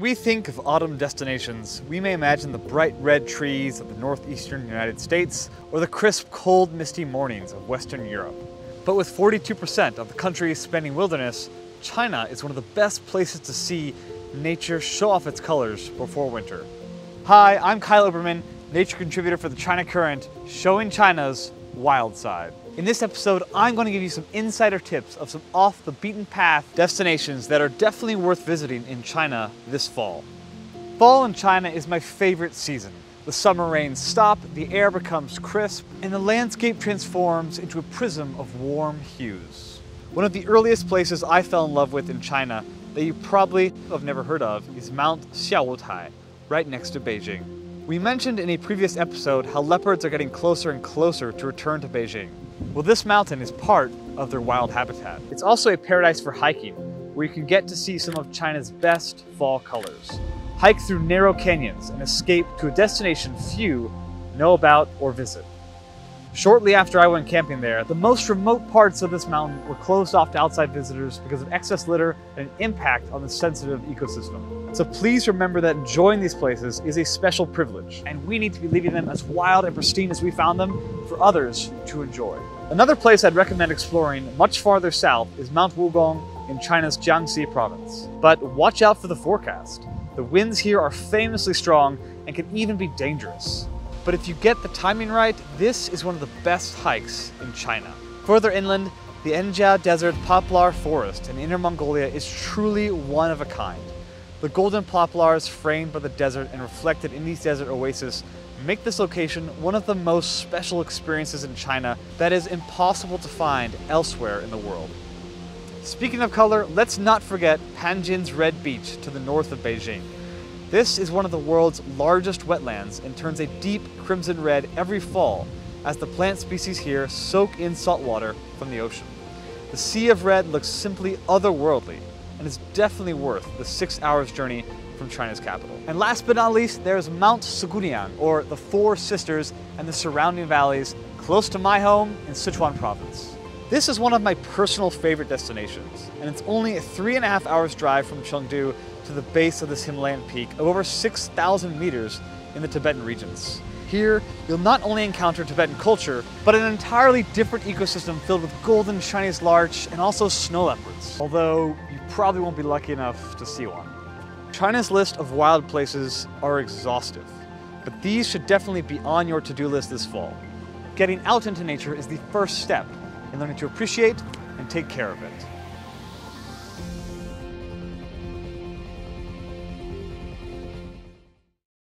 we think of autumn destinations, we may imagine the bright red trees of the northeastern United States or the crisp, cold, misty mornings of Western Europe. But with 42% of the country spanning wilderness, China is one of the best places to see nature show off its colors before winter. Hi, I'm Kyle Oberman, nature contributor for the China Current, showing China's wild side. In this episode, I'm going to give you some insider tips of some off-the-beaten-path destinations that are definitely worth visiting in China this fall. Fall in China is my favorite season. The summer rains stop, the air becomes crisp, and the landscape transforms into a prism of warm hues. One of the earliest places I fell in love with in China that you probably have never heard of is Mount Xiaotai, right next to Beijing. We mentioned in a previous episode how leopards are getting closer and closer to return to Beijing. Well, this mountain is part of their wild habitat. It's also a paradise for hiking, where you can get to see some of China's best fall colors. Hike through narrow canyons and escape to a destination few know about or visit. Shortly after I went camping there, the most remote parts of this mountain were closed off to outside visitors because of excess litter and an impact on the sensitive ecosystem. So please remember that enjoying these places is a special privilege, and we need to be leaving them as wild and pristine as we found them for others to enjoy. Another place I'd recommend exploring much farther south is Mount Wugong in China's Jiangxi province. But watch out for the forecast. The winds here are famously strong and can even be dangerous. But if you get the timing right, this is one of the best hikes in China. Further inland, the Enjia Desert Poplar Forest in Inner Mongolia is truly one of a kind. The golden poplars framed by the desert and reflected in these desert oases make this location one of the most special experiences in China that is impossible to find elsewhere in the world. Speaking of color, let's not forget Panjin's Red Beach to the north of Beijing. This is one of the world's largest wetlands and turns a deep crimson red every fall as the plant species here soak in salt water from the ocean. The sea of red looks simply otherworldly and is definitely worth the 6 hours journey from China's capital. And last but not least, there's Mount Suguniang, or the Four Sisters, and the surrounding valleys close to my home in Sichuan province. This is one of my personal favorite destinations, and it's only a 3.5 hours drive from Chengdu to the base of this Himalayan peak of over 6,000 meters in the Tibetan regions. Here, you'll not only encounter Tibetan culture, but an entirely different ecosystem filled with golden Chinese larch and also snow leopards, although you probably won't be lucky enough to see one. China's list of wild places are exhaustive, but these should definitely be on your to-do list this fall. Getting out into nature is the first step in learning to appreciate and take care of it.